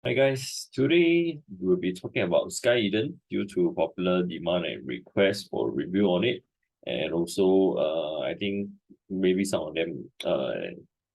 Hi guys, today we'll be talking about Sky Eden due to popular demand and request for review on it. And also I think maybe some of them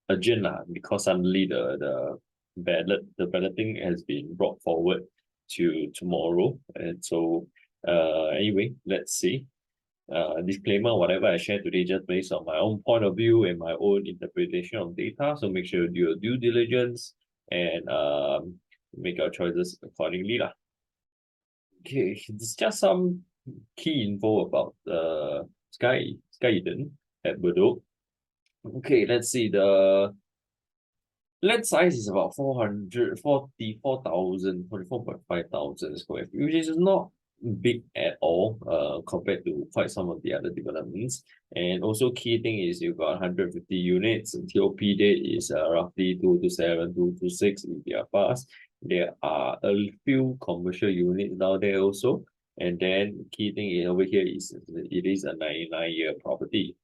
urgent because suddenly the balloting has been brought forward to tomorrow. And so anyway, let's see. Disclaimer, whatever I share today just based on my own point of view and my own interpretation of data. So make sure you do your due diligence and make your choices accordingly lah. Okay, it's just some key info about Sky Eden at Bedok. Okay, let's see. The land size is about 44,000 square feet, which is not big at all compared to quite some of the other developments. And also key thing is you've got 150 units and TOP date is roughly 227, 226 if you are fast. There are a few commercial units down there also. And then key thing over here is it is a 99-year property.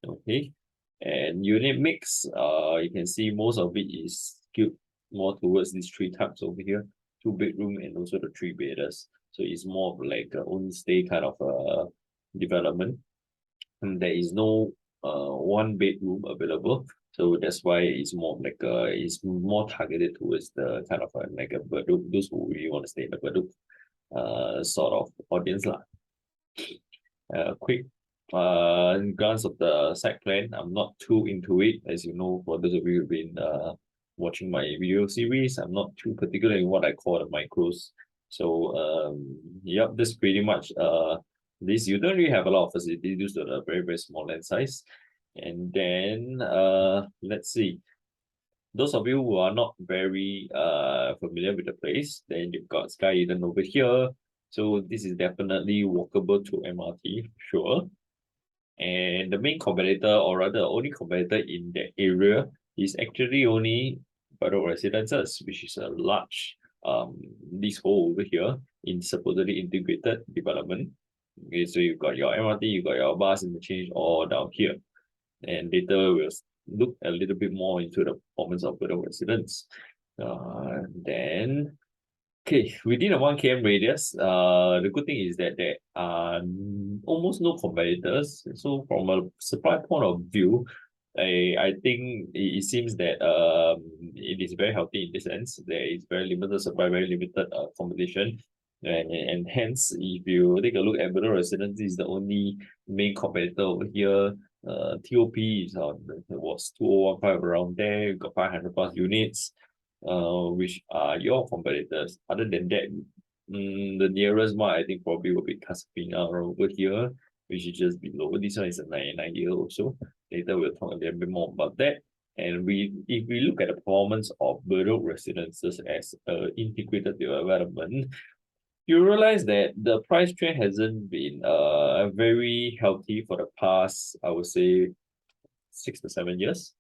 Okay. And unit mix, you can see most of it is skewed more towards these three types over here, 2 bedroom and also the 3 bedders. So it's more of like a own stay kind of development. And there is no 1 bedroom available. So that's why it's more like it's more targeted towards the kind of like a Bedok, those who really want to stay in the Bedok sort of audience lah. Quick glance of the site plan. I'm not too into it, as you know, for those of you who've been watching my video series, I'm not too particular in what I call the micros. So yep, this pretty much this you don't really have a lot of facilities due to the very, very small land size. And then let's see. Those of you who are not very familiar with the place, then you've got Sky Eden over here. So this is definitely walkable to MRT, sure. And the main competitor, or rather only competitor in that area, is actually only Bedok Residences, which is a large leasehold over here in supposedly integrated development. Okay, so you've got your MRT, you've got your bus interchange all down here. And later we'll look a little bit more into the performance of Bedok Residence. Then okay, within a 1 km radius, the good thing is that there are almost no competitors. So from a supply point of view, I think it seems that it is very healthy in this sense. There is very limited supply, very limited competition. And hence, if you take a look at Bedok Residency, is the only main competitor over here. TOP is on was 2015 around there, got 500 plus units which are your competitors. Other than that, the nearest one I think probably will be Casapina over here, which is just below. This one is a 99-year also. Later we'll talk a little bit more about that. And if we look at the performance of Bedok Residences as an integrated development, you realize that the price trend hasn't been very healthy for the past, I would say, 6 to 7 years.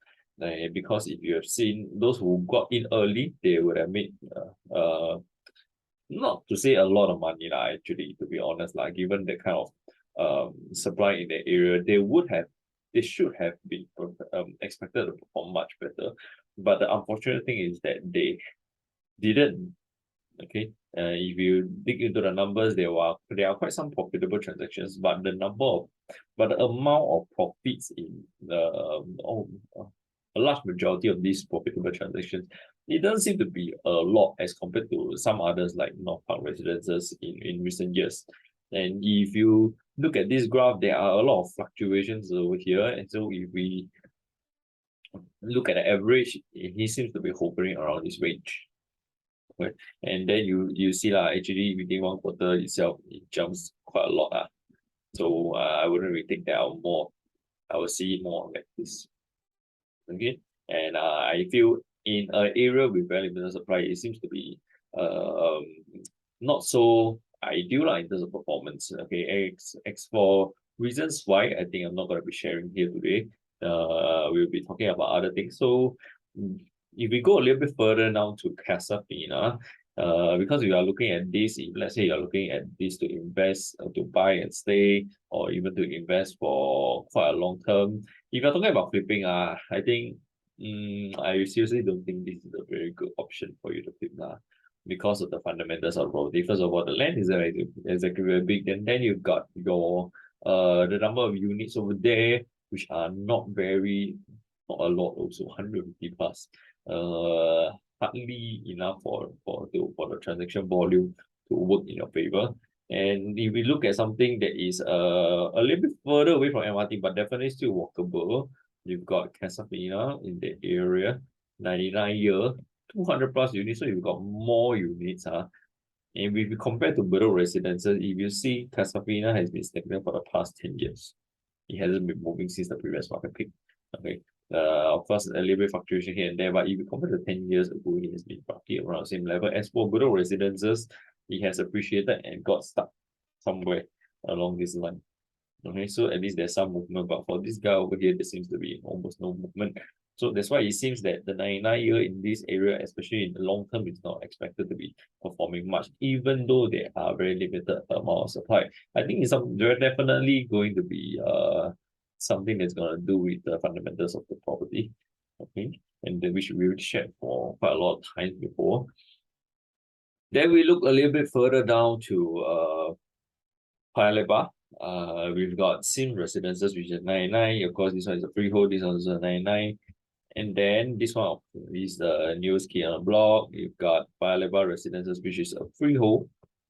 Because if you have seen those who got in early, they would have made not to say a lot of money lah, actually, to be honest, like given the kind of supply in the area, they should have been expected to perform much better. But the unfortunate thing is that they didn't. Okay. If you dig into the numbers, there are quite some profitable transactions, but the amount of profits in a large majority of these profitable transactions, it doesn't seem to be a lot as compared to some others like North Park Residences in recent years. And if you look at this graph, there are a lot of fluctuations over here. And so if we look at the average, he seems to be hovering around this range. Right. And then you see actually within 1 quarter itself, it jumps quite a lot. So I wouldn't really think that more. I will see more like this. Okay. And I feel in an area with very limited supply, it seems to be not so ideal in terms of performance. Okay. For reasons why I think I'm not going to be sharing here today. We'll be talking about other things. So if we go a little bit further now to Casapina, because we are looking at this, if let's say you're looking at this to invest, to buy and stay, or even to invest for quite a long term. If you're talking about flipping, I think I seriously don't think this is a very good option for you to flip. because of the fundamentals of property. First of all, the land is exactly very big. And then you've got your the number of units over there, which are not a lot also, 150 plus. Hardly enough for the transaction volume to work in your favor. And if we look at something that is a little bit further away from MRT, but definitely still walkable, you've got Casablanca in the area, 99 year, 200 plus units, so you've got more units. And if you compare to Bedok residences, if you see Casablanca has been stagnant for the past 10 years. It hasn't been moving since the previous market peak. Okay. Of course, a little bit fluctuation here and there, but if you compare to 10 years ago, it has been roughly around the same level. As for Bedok residences, it has appreciated and got stuck somewhere along this line. Okay, so at least there's some movement, but for this guy over here, there seems to be almost no movement. So that's why it seems that the 99 year in this area, especially in the long term, is not expected to be performing much, even though there are very limited amount of supply. I think they're definitely going to be something that's going to do with the fundamentals of the property. Okay, and then which we shared for quite a lot of times before. Then we look a little bit further down to Paya Lebar. We've got Sim Residences, which is 99. Of course, this one is a freehold, this one is a 99. And then this one is the newest key on the block. You've got Paya Lebar Residences, which is a freehold.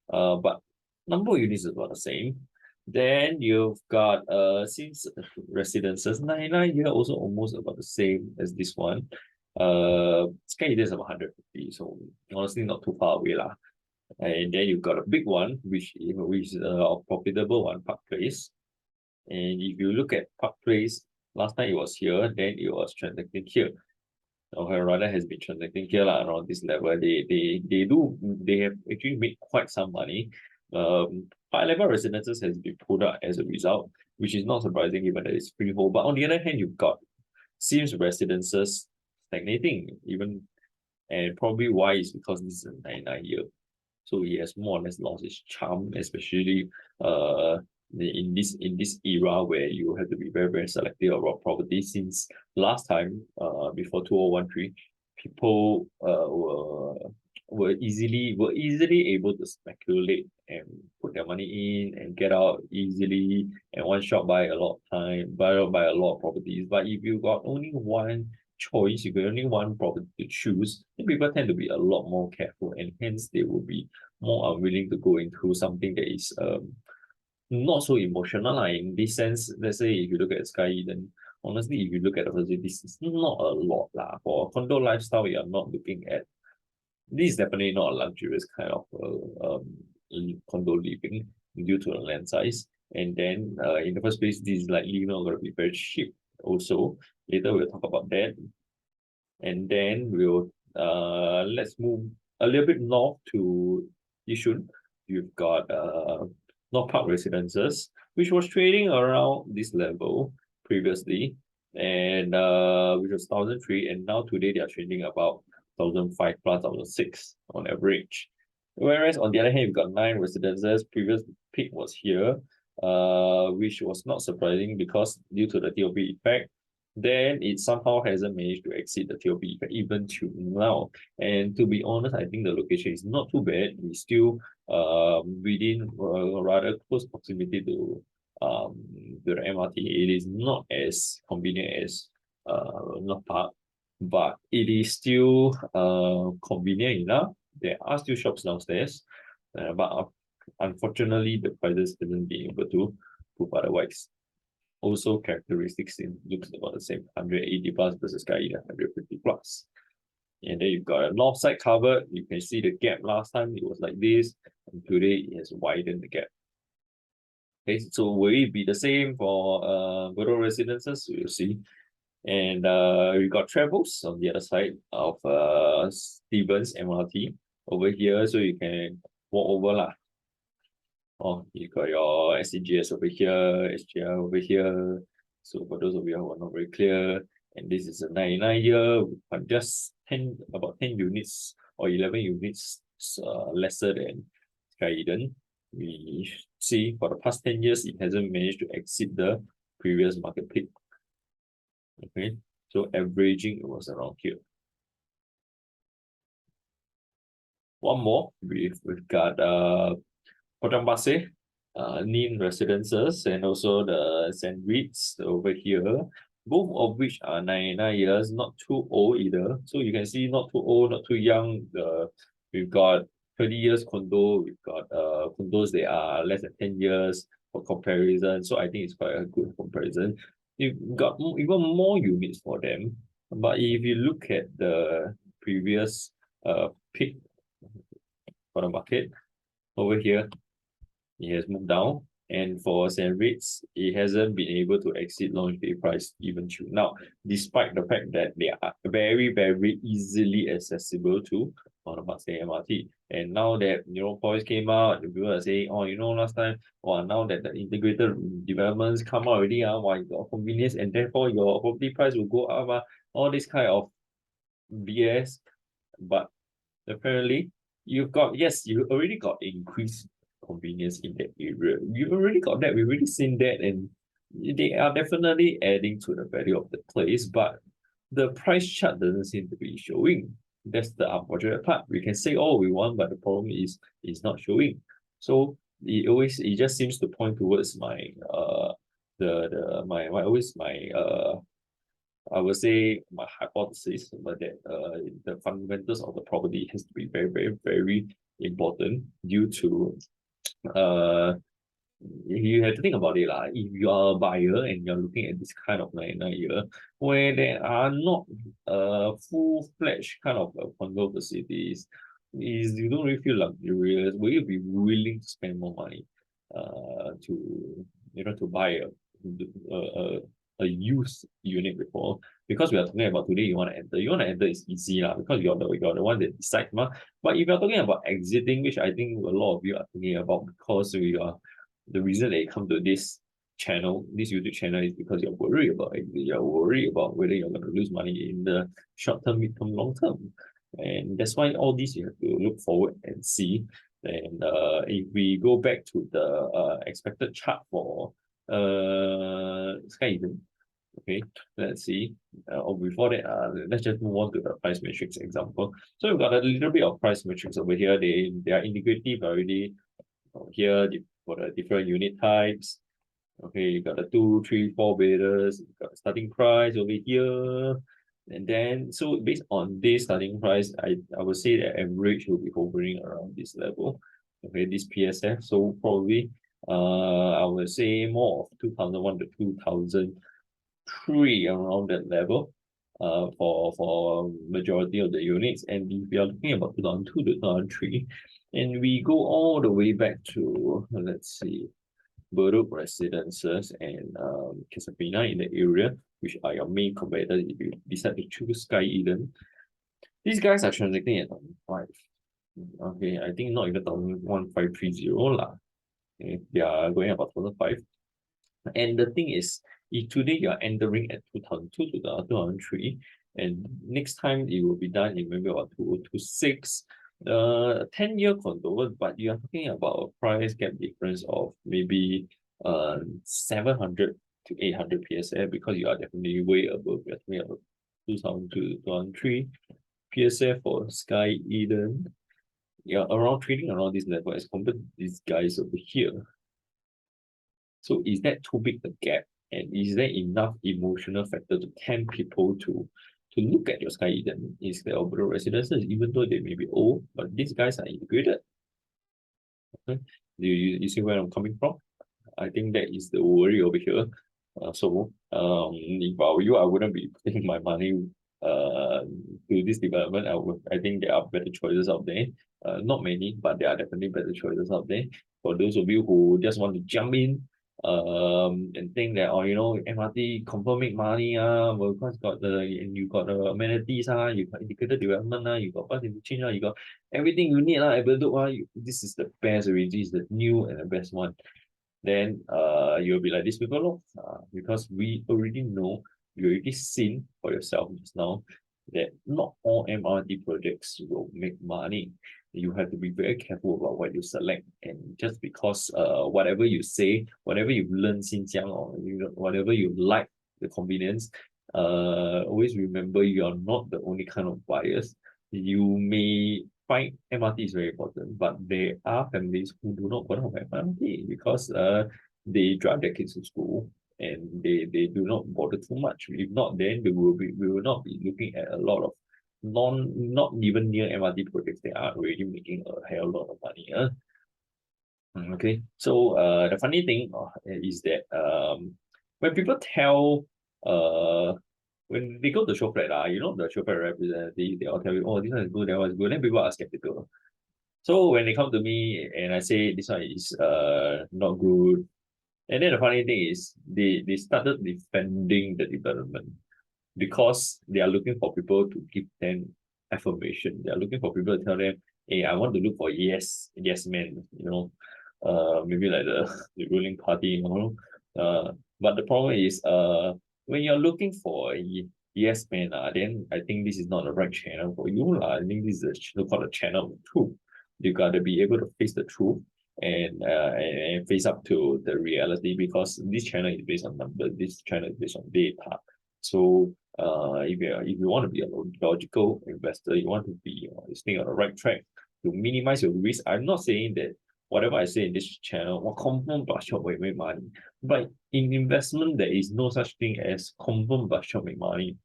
But number of units is about the same. Then you've got Sims Residences, 99 here, also almost about the same as this one. Sky Eden is about 150, so honestly not too far away lah. And then you've got a big one, which is a profitable one, Park Place. And if you look at Park Place, last time it was here, then it was transacting here. Or rather has been transacting here around this level. They have actually made quite some money. High level residences has been pulled out as a result, which is not surprising given that it's freehold. But on the other hand, you've got Sims Residences stagnating, and probably why is because this is a 99 year. So he has more or less lost his charm, especially in this era where you have to be very, very selective about property. Since last time, before 2013, people were easily able to speculate and put their money in and get out easily and one shot buy a lot of properties. But if you got only one choice, you got only one property to choose, then people tend to be a lot more careful, and hence they will be more unwilling to go into something that is not so emotional. In this sense, let's say if you look at Sky Eden, honestly, if you look at the facilities, it's not a lot lah. For a condo lifestyle, you are not looking at, this is definitely not a luxurious kind of condo living due to the land size. And then in the first place, this is likely not going to be very cheap also. Later we'll talk about that. And then we'll let's move a little bit north to Yishun. You've got North Park Residences, which was trading around this level previously, and which was 1,003, and now today they are trading about 1,005 plus 1,006 on average. Whereas on the other hand, you've got 9 residences. Previous peak was here, which was not surprising because due to the TOP effect, then it somehow hasn't managed to exceed the TOP effect even till now. And to be honest, I think the location is not too bad. It's still within rather close proximity to the MRT. It is not as convenient as North Park, but it is still convenient enough. There are still shops downstairs, but unfortunately the prices didn't be able to prove otherwise. Also, characteristics looks about the same, 180 plus versus Sky Eden 150 plus. And then you've got a north side covered. You can see the gap last time it was like this, and today it has widened the gap. Okay, so will it be the same for Bedok Residences? We'll see. And we got travels on the other side of Stevens MRT over here, so you can walk over lah. Oh, you got your SCGS over here, SGR over here. So for those of you who are not very clear, and this is a 99 year, but just about 10 units or 11 units lesser than Sky Eden. We see for the past 10 years, it hasn't managed to exceed the previous market peak. Okay, so averaging it was around here. one more, we've got Potong Pasir, Nin Residences, and also the St. Reeds over here, both of which are 99 years, not too old either. So you can see not too old, not too young. We've got 30 years condo, we've got condos that are less than 10 years for comparison. So I think it's quite a good comparison. You've got even more units for them. But if you look at the previous peak for the market over here, it has moved down. And for St. Reeds, it hasn't been able to exceed launch day price even till now, despite the fact that they are very, very easily accessible to on the Pasir MRT. And now that points came out, the people are saying, oh, last time, now that the integrated developments come out already, why you got convenience, and therefore your property price will go up, all this kind of BS. But apparently, you already got increased convenience in that area. You already got that. We've already seen that, and they are definitely adding to the value of the place, but the price chart doesn't seem to be showing. That's the unfortunate part. We can say all we want, but the problem is it's not showing. So it just seems to point towards my I would say my hypothesis, but that the fundamentals of the property has to be very, very, very important due to you have to think about it. If you are a buyer and you're looking at this kind of 99 year, where there are not full-fledged kind of condo facilities, is you don't really feel luxurious, will you be willing to spend more money to buy a used unit before? Because we are talking about today, you want to enter is easy because you're the one that decides. But if you're talking about exiting, which I think a lot of you are thinking about, because the reason they come to this YouTube channel, is because you're worried about it. You're worried about whether you're going to lose money in the short term, mid term, long term. And that's why all these you have to look forward and see. And if we go back to the expected chart for Sky Eden, okay, let's see. Or before that, let's just move on to the price matrix example. So we've got a little bit of price matrix over here. They are indicative already here for the different unit types. Okay, you got the 2, 3, 4 bidders, you got the starting price over here. And then, so based on this starting price, I would say the average will be hovering around this level. Okay, this PSF. So probably, I would say more of 2001 to 2003, around that level. For majority of the units. And if we are looking about 2002 to 2003, and we go all the way back to, let's see, Bedok Residences and Casablanca in the area, which are your main competitors if you decide to choose Sky Eden. These guys are transacting at 1,500. Okay, I think not even 1,530 lah. Okay, they are going about 1,500. And the thing is, if today you are entering at 2002 to 2003, and next time it will be done in maybe about 2026, 10-year condo, but you are talking about a price gap difference of maybe 700 to 800 PSF, because you are definitely way above. You're talking about 2002 to 2003 PSF for Sky Eden. Yeah, trading around this level as compared to these guys over here. So is that too big a gap? And is there enough emotional factor to tempt people to look at your Sky Eden instead of Bedok Residences, even though they may be old, but these guys are integrated? Okay. You see where I'm coming from? I think that is the worry over here. So if I were you, I wouldn't be putting my money to this development. I think there are better choices out there. Not many, but there are definitely better choices out there. For those of you who just want to jump in, and think that MRT confirm make money, because you got the amenities, you got integrated development, you got bus interchange, you got everything you need at Bedok, this is the best already, this is the new and the best one. Then you'll be like these people, because we already know, you already seen for yourself just now, that not all MRT projects will make money. You have to be very careful about what you select, and just because whatever you say, whatever you've learned since young, or whatever you like, the convenience, always remember you are not the only kind of buyers. You may fine, MRT is very important, but there are families who do not want to have MRT because they drive their kids to school and they do not bother too much. If not, then we will not be looking at a lot of not even near MRT projects that are already making a hell lot of money. Okay, so the funny thing is that when people tell when they go to show flat, the show flat representative, they all tell you, oh, this one is good, that one is good, then people are skeptical. So when they come to me and I say this one is not good, and then the funny thing is they started defending the development because they are looking for people to give them affirmation. They are looking for people to tell them, hey, I want to look for yes men, maybe like the ruling party, but the problem is when you're looking for a yes man, then I think this is not the right channel for you. I think this is a so-called a channel of truth. You gotta be able to face the truth and face up to the reality because this channel is based on numbers, this channel is based on data. So if you want to be a logical investor, you want to be staying on the right track to minimize your risk. I'm not saying that whatever I say in this channel, confirm bloodshot will make money. But in investment, there is no such thing as confirm bloodshot make money.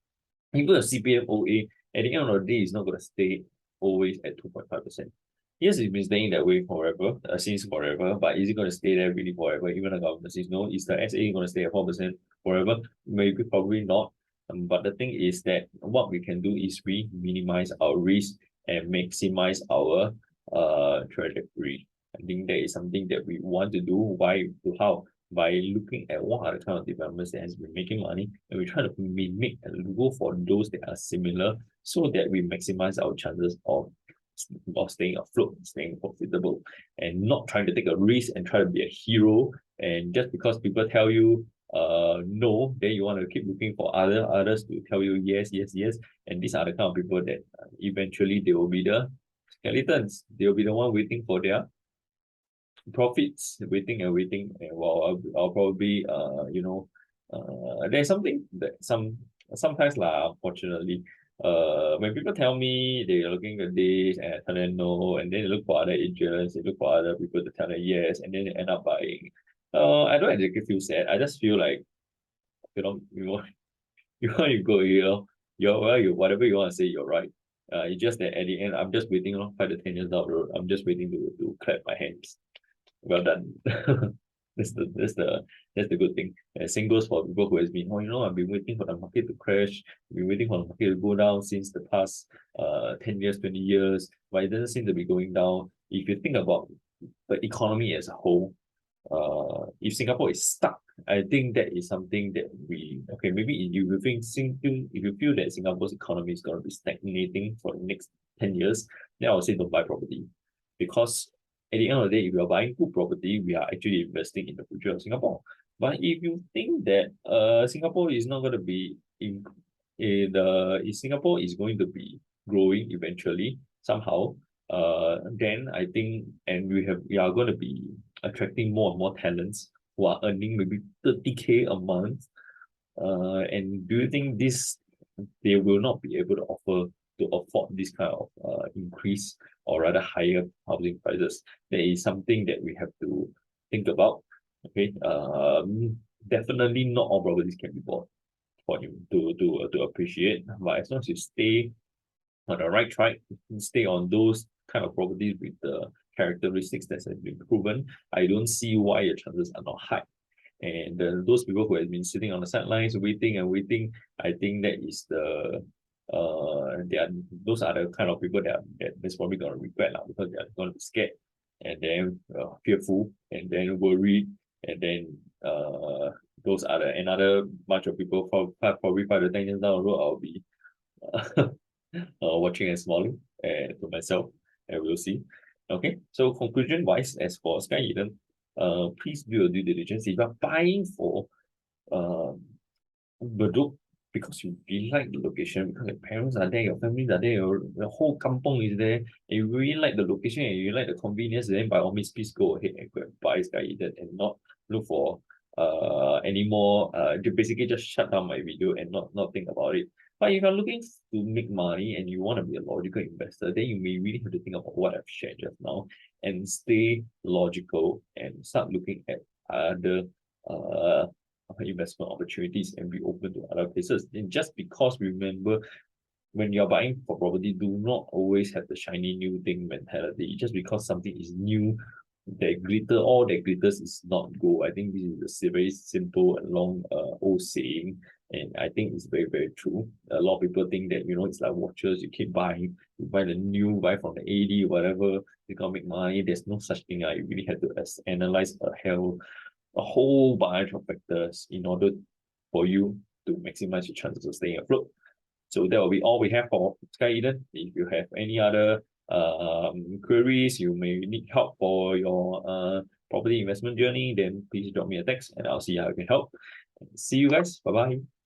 Even a CPF OA, at the end of the day, is not going to stay always at 2.5%. Yes, it's been staying that way forever, since forever, but is it going to stay there really forever? Even the government says no. Is the SA going to stay at 4% forever? Maybe, probably not. But the thing is that what we can do is we minimize our risk and maximize our trajectory. I think that is something that we want to do. Why? How? By looking at what are the kind of developments that has been making money, and we try to mimic and go for those that are similar, so that we maximize our chances of staying afloat, staying profitable, and not trying to take a risk and try to be a hero. And just because people tell you no, then you want to keep looking for others to tell you yes, yes, yes. And these are the kind of people that eventually they will be the skeletons. They will be the one waiting for their profits, waiting and waiting. And while I'll probably there's something that sometimes unfortunately when people tell me they're looking at this and I tell them no, and then they look for other agents, they look for other people to tell them yes, and then they end up buying. I don't exactly feel sad. I just feel like you go, you whatever you want to say, you're right. It's just that at the end, I'm just waiting 5 to 10 years down the road. I'm just waiting to clap my hands. Well done. That's the good thing. Same goes for people who has been, I've been waiting for the market to crash, I've been waiting for the market to go down since the past 10 years, 20 years, but it doesn't seem to be going down. If you think about the economy as a whole, if Singapore is stuck, I think that is something that maybe if you feel that Singapore's economy is going to be stagnating for the next 10 years, then I would say don't buy property. Because at the end of the day, if you are buying good property, we are actually investing in the future of Singapore. But if you think that Singapore is not going to be if Singapore is going to be growing eventually somehow, then I think, and we are going to be attracting more and more talents who are earning maybe 30K a month. And do you think they will not be able to afford this kind of increase or rather higher housing prices? That is something that we have to think about. Okay. Definitely not all properties can be bought for you to appreciate, but as long as you stay on the right track, stay on those kind of properties with the characteristics that have been proven, I don't see why your chances are not high. And those people who have been sitting on the sidelines waiting and waiting, I think that is those are the kind of people that's probably gonna regret because they are gonna be scared and then fearful and then worried, and then those are another bunch of people probably 5 to 10 years down the road. I'll be watching and smiling to myself, and we'll see. Okay, so conclusion wise, as for Sky Eden, please do your due diligence. If you're buying for Bedok because you really like the location, because your parents are there, your families are there, your whole kampong is there, and you really like the location and you like the convenience, then by all means, please go ahead and go and buy Sky Eden and not look for any more. Basically just shut down my video and not think about it. But if you're looking to make money and you want to be a logical investor, then you may really have to think about what I've shared just now and stay logical and start looking at other uh investment opportunities and be open to other places. And just because remember, when you're buying for property, do not always have the shiny new thing mentality. Just because something is new, that glitter, all that glitters is not gold. I think this is a very simple and long old saying, and I think it's very, very true. A lot of people think that, it's like watches, you keep buying, you buy the new, buy from the AD, whatever, you can make money. There's no such thing. You really have to analyze a whole bunch of factors in order for you to maximize your chances of staying afloat. So that will be all we have for Sky Eden. If you have any other queries, you may need help for your property investment journey, then please drop me a text and I'll see how I can help. See you guys. Bye bye.